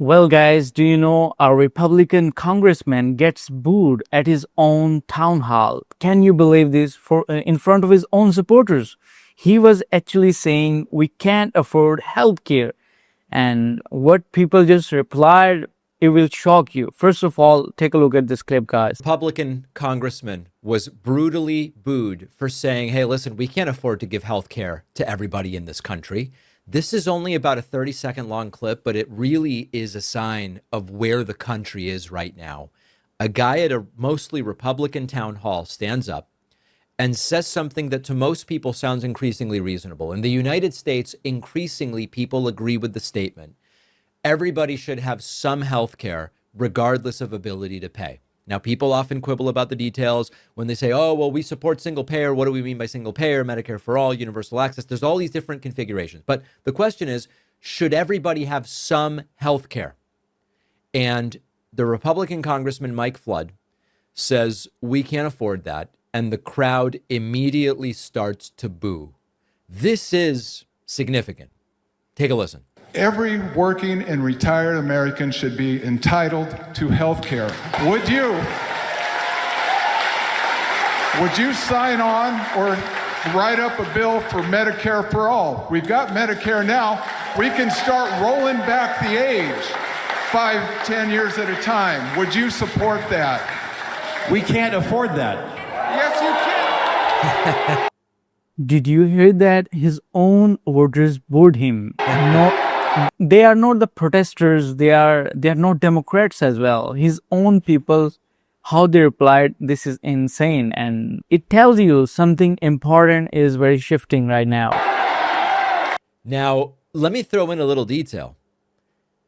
Well, guys, do you know a Republican congressman gets booed at his own town hall? Can you believe this? In front of his own supporters, he was actually saying we can't afford healthcare, and what people just replied, it will shock you. First of all, take a look at this clip, guys. Republican congressman was brutally booed for saying, hey, listen, we can't afford to give health care to everybody in this country. This is only about a 30-second long clip, but it really is a sign of where the country is right now. A guy at a mostly Republican town hall stands up and says something that to most people sounds increasingly reasonable. In the United States, increasingly people agree with the statement. Everybody should have some health care regardless of ability to pay. Now, people often quibble about the details when they say, oh, well, we support single payer. What do we mean by single payer? Medicare for all, universal access. There's all these different configurations. But the question is, should everybody have some health care? And the Republican Congressman Mike Flood says, we can't afford that. And the crowd immediately starts to boo. This is significant. Take a listen. Every working and retired American should be entitled to health care. Would you sign on or write up a bill for Medicare for all? We've got Medicare now. We can start rolling back the age 5, 10 years at a time. Would you support that? We can't afford that. Yes, you can. Did you hear that? His own voters booed him. No, they are not the protesters. They are not Democrats as well. His own people, how they replied, this is insane, and it tells you something important is very shifting right now. Now, let me throw in a little detail.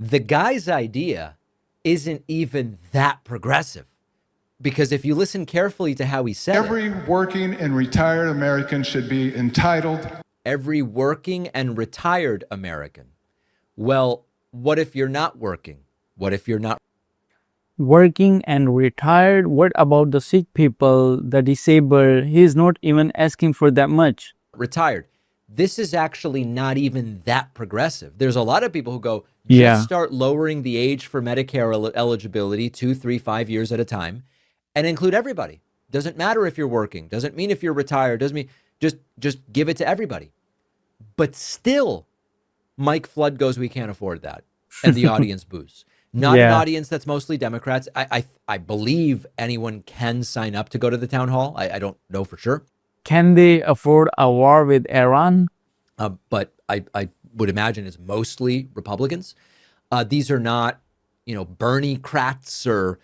The guy's idea isn't even that progressive, because if you listen carefully to how he said Every working and retired American should be entitled. every working and retired American. Well, what if you're not working? What if you're not Working and retired, what about the sick people, the disabled? He's not even asking for that much. retired? This is actually not even that progressive. There's a lot of people who go, Yeah. just start lowering the age for Medicare eligibility 2, 3, 5 years at a time and include everybody. Doesn't matter if you're working. Doesn't mean if you're retired. Doesn't mean just give it to everybody. But still, Mike Flood goes, we can't afford that. And the audience boos. Not an Yeah. audience that's mostly Democrats. I believe anyone can sign up to go to the town hall. I don't know for sure. Can they afford a war with Iran? But I would imagine it's mostly Republicans. These are not, Bernie crats or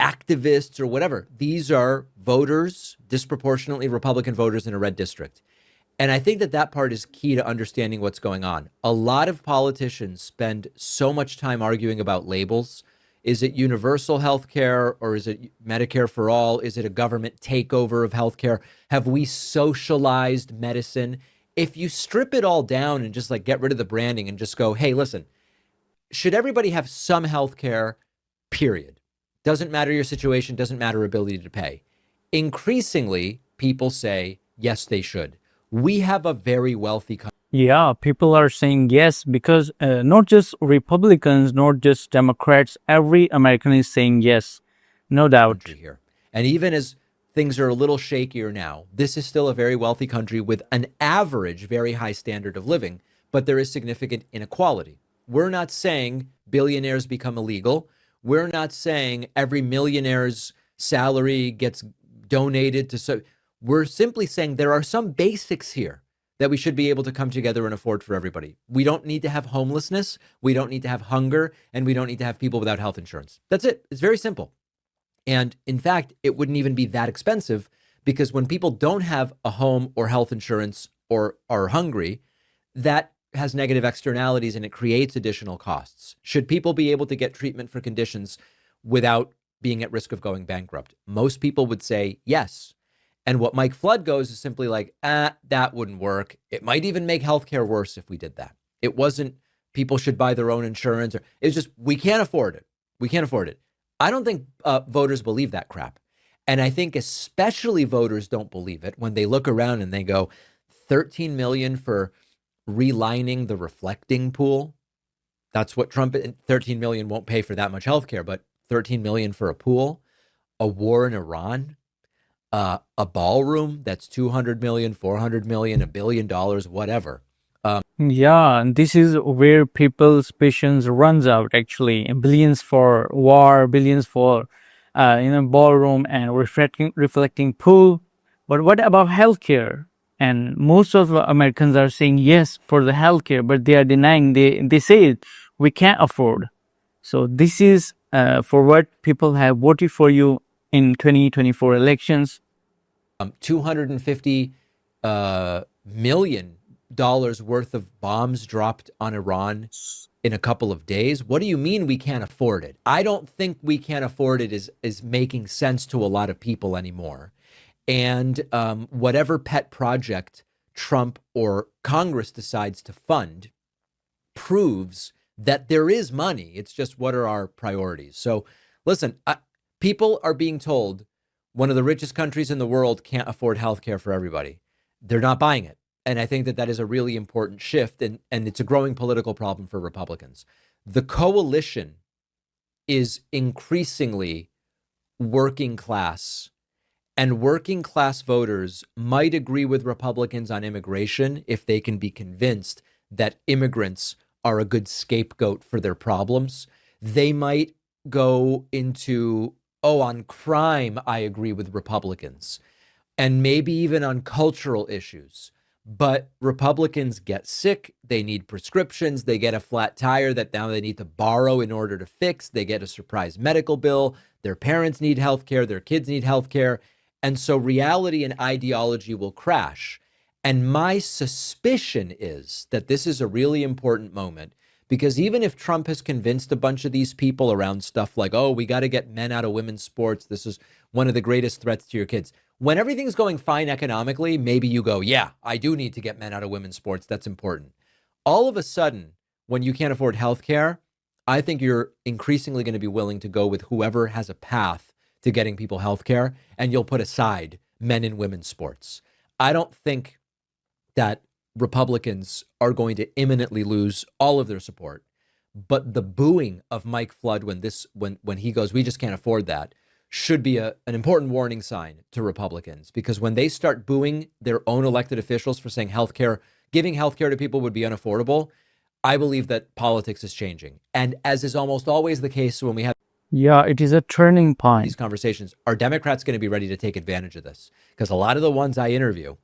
activists or whatever. These are voters, disproportionately Republican voters in a red district. And I think that part is key to understanding what's going on. A lot of politicians spend so much time arguing about labels. Is it universal health care or is it Medicare for all? Is it a government takeover of healthcare? Have we socialized medicine? If you strip it all down and just get rid of the branding and just go, hey, listen, should everybody have some health care, period? Doesn't matter your situation, doesn't matter ability to pay. Increasingly, people say, yes, they should. We have a very wealthy country. Yeah, people are saying yes because not just Republicans, not just Democrats, every American is saying yes, no doubt. Here. And even as things are a little shakier now, this is still a very wealthy country with an average, very high standard of living, but there is significant inequality. We're not saying billionaires become illegal. We're not saying every millionaire's salary gets donated to. We're simply saying there are some basics here that we should be able to come together and afford for everybody. We don't need to have homelessness. We don't need to have hunger. And we don't need to have people without health insurance. That's it. It's very simple. And in fact, it wouldn't even be that expensive because when people don't have a home or health insurance or are hungry, that has negative externalities and it creates additional costs. Should people be able to get treatment for conditions without being at risk of going bankrupt? Most people would say yes. And what Mike Flood goes is simply that wouldn't work. It might even make healthcare worse if we did that. It wasn't people should buy their own insurance. It's just we can't afford it. We can't afford it. I don't think voters believe that crap. And I think especially voters don't believe it when they look around and they go, 13 million for relining the reflecting pool. That's what Trump, 13 million won't pay for that much healthcare, but 13 million for a pool, a war in Iran, a ballroom that's 200 million, 400 million, $1 billion, whatever. Yeah, and this is where people's patience runs out actually. Billions for war, billions for ballroom and reflecting pool. But what about healthcare? And most of the Americans are saying yes for the healthcare, but they are denying. They say we can't afford. So this is for what people have voted for you in 2024 elections. 250 million worth of bombs dropped on Iran in a couple of days. What do you mean we can't afford it? I don't think we can't afford it is making sense to a lot of people anymore. And whatever pet project Trump or Congress decides to fund proves that there is money. It's just what are our priorities? So listen, people are being told one of the richest countries in the world can't afford healthcare for everybody. They're not buying it. And I think that that is a really important shift. And it's a growing political problem for Republicans. The coalition is increasingly working class, and working class voters might agree with Republicans on immigration if they can be convinced that immigrants are a good scapegoat for their problems. They might go into, oh, on crime, I agree with Republicans, and maybe even on cultural issues. But Republicans get sick. They need prescriptions. They get a flat tire that now they need to borrow in order to fix. They get a surprise medical bill. Their parents need health care. Their kids need health care. And so reality and ideology will crash. And my suspicion is that this is a really important moment, because even if Trump has convinced a bunch of these people around stuff like, oh, we got to get men out of women's sports, this is one of the greatest threats to your kids. When everything's going fine economically, maybe you go, yeah, I do need to get men out of women's sports. That's important. All of a sudden, when you can't afford health care, I think you're increasingly going to be willing to go with whoever has a path to getting people health care, and you'll put aside men and women's sports. I don't think that Republicans are going to imminently lose all of their support, but the booing of Mike Flood when he goes, we just can't afford that, should be an important warning sign to Republicans, because when they start booing their own elected officials for saying giving healthcare to people would be unaffordable, I believe that politics is changing. And as is almost always the case when we have it is a turning point. These conversations, are Democrats going to be ready to take advantage of this? Because a lot of the ones I interview,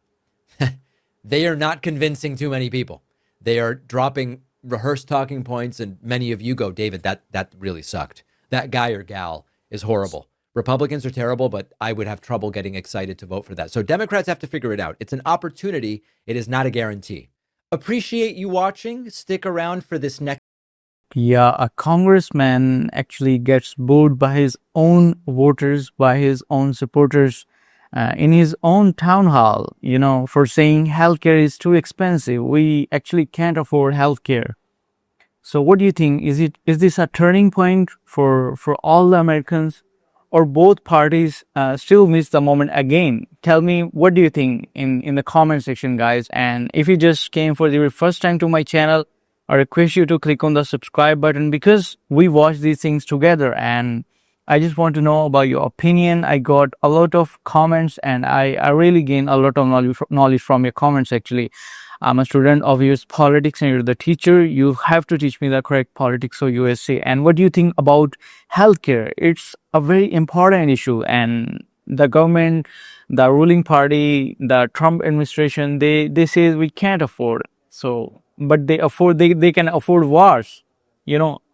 they are not convincing too many people. They are dropping rehearsed talking points, and many of you go, David, that really sucked. That guy or gal is horrible. Republicans are terrible, but I would have trouble getting excited to vote for that. So Democrats have to figure it out. It's an opportunity. It is not a guarantee. Appreciate you watching. Stick around for this next. Yeah, a congressman actually gets booed by his own voters, by his own supporters in his own town hall, for saying healthcare is too expensive. We actually can't afford healthcare. So what do you think? Is this a turning point for all the Americans, or both parties still miss the moment again? Tell me, what do you think in the comment section, guys? And if you just came for the very first time to my channel, I request you to click on the subscribe button, because we watch these things together, and I just want to know about your opinion. I got a lot of comments, and I really gain a lot of knowledge from your comments. Actually, I'm a student of US politics, and you're the teacher. You have to teach me the correct politics of USA. And what do you think about healthcare? It's a very important issue, and the government, the ruling party, the Trump administration, they say we can't afford. So, but they can afford wars,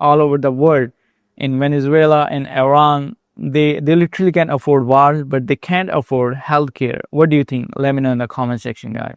all over the world. In Venezuela, in Iran, they literally can afford wars, but they can't afford healthcare. What do you think? Let me know in the comment section, guys.